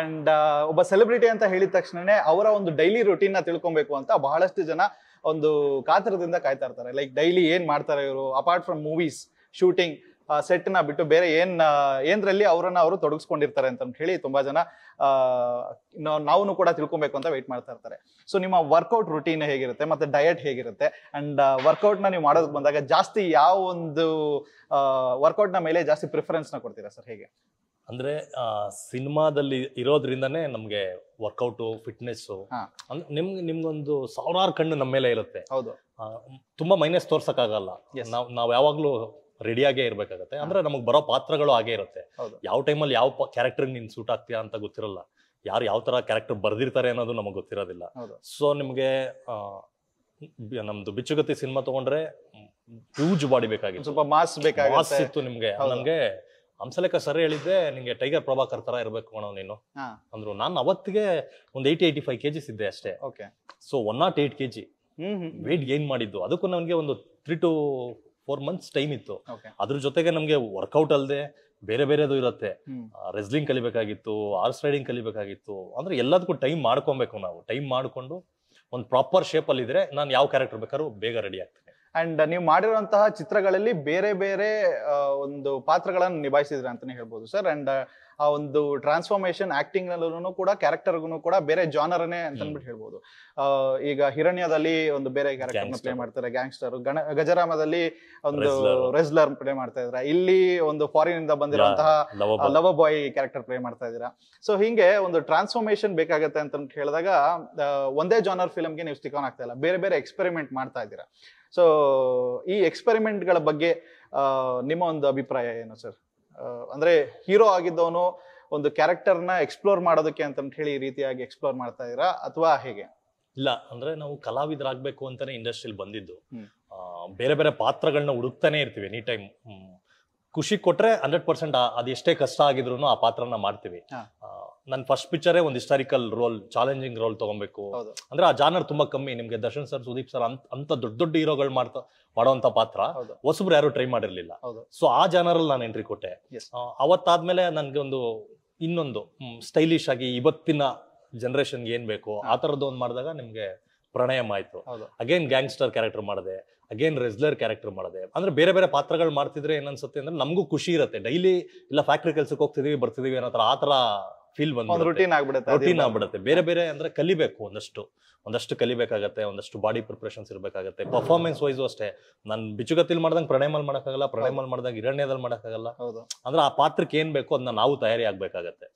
And ಒಬ್ಬ celebrity ಅಂತ ಹೇಳಿದ ತಕ್ಷಣನೇ ಅವರ ಒಂದು ಡೈಲಿ ರುಟೀನ್ ನ ತಿಳ್ಕೊಬೇಕು ಅಂತ ಬಹಳಷ್ಟು ಜನ ಒಂದು ಕಾತರದಿಂದ ಕಾಯ್ತಾ ಇರ್ತಾರೆ. ಲೈಕ್ ಡೈಲಿ ಏನ್ ಮಾಡ್ತಾರೆ ಇವರು, apart from movies shooting, set ನ ಬಿಟ್ಟು ಬೇರೆ ಏನ್ರಲ್ಲಿ ಅವರನ್ನ ಅವರು ತೊಡಗಿಸ್ಕೊಂಡಿರ್ತಾರೆ ಅಂತ ಹೇಳಿ ತುಂಬಾ ಜನ ನಾವು ಕೂಡ ತಿಳ್ಕೊಬೇಕು ಅಂತ ವೇಟ್ ಮಾಡ್ತಾ ಇರ್ತಾರೆ. ಸೊ ನಿಮ್ಮ ವರ್ಕೌಟ್ ರುಟೀನ್ ಹೇಗಿರುತ್ತೆ ಮತ್ತೆ ಡಯಟ್ ಹೇಗಿರುತ್ತೆ, ಅಂಡ್ ವರ್ಕೌಟ್ ನ ನೀವು ಮಾಡೋದಕ್ಕೆ ಬಂದಾಗ ಜಾಸ್ತಿ ಯಾವ ಒಂದು ವರ್ಕೌಟ್ ನ ಮೇಲೆ ಜಾಸ್ತಿ ಪ್ರಿಫರೆನ್ಸ್ ನ ಕೊಡ್ತೀರಾ ಸರ್, ಹೇಗೆ? ಅಂದ್ರೆ ಸಿನಿಮಾದಲ್ಲಿ ಇರೋದ್ರಿಂದನೇ ನಮ್ಗೆ ವರ್ಕೌಟ್ ಫಿಟ್ನೆಸ್ ನಿಮ್ಗೊಂದು ಸಾವಿರಾರು ಕಣ್ಣು ನಮ್ಮ ಮೇಲೆ ಇರುತ್ತೆ. ಹೌದು, ತುಂಬಾ ಮೈನಸ್ ತೋರ್ಸಕ್ಕಾಗಲ್ಲ. ನಾವ್ ಯಾವಾಗ್ಲೂ ರೆಡಿಯಾಗೇ ಇರ್ಬೇಕಾಗತ್ತೆ. ಅಂದ್ರೆ ನಮಗ್ ಬರೋ ಪಾತ್ರಗಳು ಹಾಗೆ ಇರುತ್ತೆ. ಯಾವ ಟೈಮಲ್ಲಿ ಯಾವ ಕ್ಯಾರೆಕ್ಟರ್ ನೀನ್ ಸೂಟ್ ಆಗ್ತೀಯಾ ಅಂತ ಗೊತ್ತಿರಲ್ಲ. ಯಾರು ಯಾವ ತರ ಕ್ಯಾರೆಕ್ಟರ್ ಬರ್ದಿರ್ತಾರೆ ಅನ್ನೋದು ನಮಗ್ ಗೊತ್ತಿರೋದಿಲ್ಲ. ಸೊ ನಿಮ್ಗೆ ನಮ್ದು ಬಿಚ್ಚುಗತ್ತಿ ಸಿನಿಮಾ ತಗೊಂಡ್ರೆ ಹ್ಯೂಜ್ ಬಾಡಿ ಬೇಕಾಗಿತ್ತು, ಸ್ವಲ್ಪ ಮಾಸ್ ಇತ್ತು ನಿಮ್ಗೆ. ನನ್ಗೆ ಹಂಸಲೇಖ ಸರ್ ಹೇಳಿದ್ದೆ, ನಿಂಗೆ ಟೈಗರ್ ಪ್ರಭಾಕರ್ ತರ ಇರ್ಬೇಕು ಕಣೋ ನೀನು ಅಂದ್ರು. ನಾನು ಅವತ್ತಿಗೆ ಒಂದು 80-85 kgs ಇದ್ದೆ ಅಷ್ಟೇ. ಸೊ 108 kg ವೇಟ್ ಗೇನ್ ಮಾಡಿದ್ದು. ಅದಕ್ಕೂ ನನ್ಗೆ ಒಂದು 3 to 4 months ಟೈಮ್ ಇತ್ತು. ಅದ್ರ ಜೊತೆಗೆ ನಮ್ಗೆ ವರ್ಕೌಟ್ ಅಲ್ಲದೆ ಬೇರೆ ಬೇರೆದು ಇರುತ್ತೆ. ರೆಸ್ಲಿಂಗ್ ಕಲಿಬೇಕಾಗಿತ್ತು, ಹಾರ್ಸ್ ರೈಡಿಂಗ್ ಕಲಿಬೇಕಾಗಿತ್ತು. ಅಂದ್ರೆ ಎಲ್ಲದಕ್ಕೂ ಟೈಮ್ ಮಾಡ್ಕೊಬೇಕು. ನಾವು ಟೈಮ್ ಮಾಡ್ಕೊಂಡು ಒಂದು ಪ್ರಾಪರ್ ಶೇಪ್ ಅಲ್ಲಿ ಇದ್ರೆ ನಾನು ಯಾವ ಕ್ಯಾರೆಕ್ಟರ್ ಬೇಕಾದ್ರೂ ಬೇಗ ರೆಡಿ ಆಗ್ತೇನೆ. ಅಂಡ್ ನೀವು ಮಾಡಿರುವಂತಹ ಚಿತ್ರಗಳಲ್ಲಿ ಬೇರೆ ಬೇರೆ ಒಂದು ಪಾತ್ರಗಳನ್ನು ನಿಭಾಯಿಸಿದ್ರೆ ಅಂತಾನೆ ಹೇಳ್ಬೋದು ಸರ್. ಅಂಡ್ ಆ ಒಂದು ಟ್ರಾನ್ಸ್ಫಾರ್ಮೇಶನ್ ಆಕ್ಟಿಂಗ್ ನಲ್ಲೂ ಕೂಡ ಕ್ಯಾರೆಕ್ಟರ್ಗೂ ಕೂಡ ಬೇರೆ ಜಾನರನೇ ಅಂತ ಅಂದ್ಬಿಟ್ಟು ಹೇಳ್ಬೋದು. ಈಗ ಹಿರಣ್ಯದಲ್ಲಿ ಒಂದು ಬೇರೆ ಕ್ಯಾರೆಕ್ಟರ್ ಪ್ಲೇ ಮಾಡ್ತಾರೆ, ಗ್ಯಾಂಗ್ಸ್ಟರ್. ಗಜರಾಮದಲ್ಲಿ ಒಂದು ರೆಸ್ಲರ್ ಪ್ಲೇ ಮಾಡ್ತಾ ಇದ್ರ. ಇಲ್ಲಿ ಒಂದು ಫಾರಿನ್ ಇಂದ ಬಂದಿರುವಂತಹ ಲವ್ ಬಾಯ್ ಕ್ಯಾರೆಕ್ಟರ್ ಪ್ಲೇ ಮಾಡ್ತಾ ಇದೀರಾ. ಸೊ ಹಿಂಗೆ ಒಂದು ಟ್ರಾನ್ಸ್ಫಾರ್ಮೇಶನ್ ಬೇಕಾಗತ್ತೆ ಅಂತ ಹೇಳಿದಾಗ ಒಂದೇ ಜಾನರ್ ಫಿಲ್ಮ್ಗೆ ನೀವು ಸ್ಟಿಕ್ ಆನ್ ಆಗ್ತಾ ಇಲ್ಲ, ಬೇರೆ ಬೇರೆ ಎಕ್ಸ್ಪೆರಿಮೆಂಟ್ ಮಾಡ್ತಾ ಇದ್ದೀರಾ. ಸೊ ಈ ಎಕ್ಸ್ಪೆರಿಮೆಂಟ್ಗಳ ಬಗ್ಗೆ ನಿಮ್ಮ ಒಂದು ಅಭಿಪ್ರಾಯ ಏನು ಸರ್? ಅಂದ್ರೆ ಹೀರೋ ಆಗಿದ್ದವನು ಒಂದು ಕ್ಯಾರೆಕ್ಟರ್ನ ಎಕ್ಸ್ಪ್ಲೋರ್ ಮಾಡೋದಕ್ಕೆ ಅಂತ ಹೇಳಿ ಈ ರೀತಿಯಾಗಿ ಎಕ್ಸ್ಪ್ಲೋರ್ ಮಾಡ್ತಾ ಇದೀರಾ ಅಥವಾ ಹೇಗೆ? ಇಲ್ಲ, ಅಂದ್ರೆ ನಾವು ಕಲಾವಿದರಾಗಬೇಕು ಅಂತಾನೆ ಇಂಡಸ್ಟ್ರಿಯಲ್ಲಿ ಬಂದಿದ್ದು. ಬೇರೆ ಬೇರೆ ಪಾತ್ರಗಳನ್ನ ಹುಡುಕ್ತಾನೆ ಇರ್ತೀವಿ ಎನಿ ಟೈಮ್. ಖುಷಿ ಕೊಟ್ರೆ 100% ಅದು ಎಷ್ಟೇ ಕಷ್ಟ ಆಗಿದ್ರು ಆ ಪಾತ್ರನ ಮಾಡ್ತೀವಿ. ನನ್ನ ಫಸ್ಟ್ ಪಿಕ್ಚರೇ ಒಂದು ಹಿಸ್ಟಾರಿಕಲ್ ರೋಲ್, ಚಾಲೆಂಜಿಂಗ್ ರೋಲ್ ತಗೊಬೇಕು. ಅಂದ್ರೆ ಆ ಜಾನರ್ ತುಂಬಾ ಕಮ್ಮಿ. ನಿಮ್ಗೆ ದರ್ಶನ್ ಸರ್, ಸುದೀಪ್ ಸರ್ ಅಂತ ದೊಡ್ಡ ದೊಡ್ಡ ಹೀರೋಗಳು ಮಾಡೋಂತ ಪಾತ್ರ ಹೊಸಬ್ರು ಯಾರು ಟ್ರೈ ಮಾಡಿರ್ಲಿಲ್ಲ. ಸೊ ಆ ಜಾನರ್ ಅಲ್ಲಿ ನಾನು ಎಂಟ್ರಿ ಕೊಟ್ಟೆ. ಅವತ್ತಾದ್ಮೇಲೆ ನನ್ಗೆ ಇನ್ನೊಂದು ಸ್ಟೈಲಿಶ್ ಆಗಿ ಇವತ್ತಿನ ಜನರೇಷನ್ಗೆ ಏನ್ ಬೇಕು ಆ ತರದ್ದು ಒಂದು ಮಾಡಿದಾಗ ನಿಮ್ಗೆ ಪ್ರಣಯಂ ಆಯ್ತು. ಅಗೇನ್ ಗ್ಯಾಂಗ್ಸ್ಟರ್ ಕ್ಯಾರೆಕ್ಟರ್ ಮಾಡಿದೆ, ಅಗೇನ್ ರೆಸ್ಲರ್ ಕ್ಯಾರೆಕ್ಟರ್ ಮಾಡಿದೆ. ಅಂದ್ರೆ ಬೇರೆ ಬೇರೆ ಪಾತ್ರಗಳು ಮಾಡ್ತಿದ್ರೆ ಏನನ್ಸುತ್ತೆ ಅಂದ್ರೆ ನಮಗೂ ಖುಷಿ ಇರುತ್ತೆ. ಡೈಲಿ ಇಲ್ಲ ಫ್ಯಾಕ್ಟ್ರಿ ಕೆಲ್ಸಕ್ಕೆ ಹೋಗ್ತಿದೀವಿ ಬರ್ತಿದೀವಿ ಅನ್ನೋ ಆ ತರ ಫೀಲ್ ರೂಟೀನ್ ಆಗ್ಬಿಡುತ್ತೆ. ಬೇರೆ ಬೇರೆ ಅಂದ್ರೆ ಕಲಿಬೇಕು, ಒಂದಷ್ಟು ಕಲಿಬೇಕಾಗತ್ತೆ, ಒಂದಷ್ಟು ಬಾಡಿ ಪ್ರಿಪರೇಷನ್ಸ್ ಇರ್ಬೇಕಾಗತ್ತೆ. ಪರ್ಫಾರ್ಮೆನ್ಸ್ ವೈಸು ಅಷ್ಟೇ. ನಾನು ಬಿಚ್ಚುಗತ್ತಿಲ್ ಮಾಡ್ದಂಗೆ ಪ್ರಣಯಮಲ್ಲಿ ಮಾಡಕ್ಕಾಗಲ್ಲ, ಪ್ರಣಯಮಲ್ಲಿ ಮಾಡ್ದಂಗೆ ಹಿರಣ್ಯದಲ್ಲಿ ಮಾಡಕ್ಕಾಗಲ್ಲ. ಅಂದ್ರೆ ಆ ಪಾತ್ರಕ್ಕೆ ಏನ್ ಬೇಕು ಅದನ್ನ ನಾವು ತಯಾರಿ ಆಗ್ಬೇಕಾಗತ್ತೆ.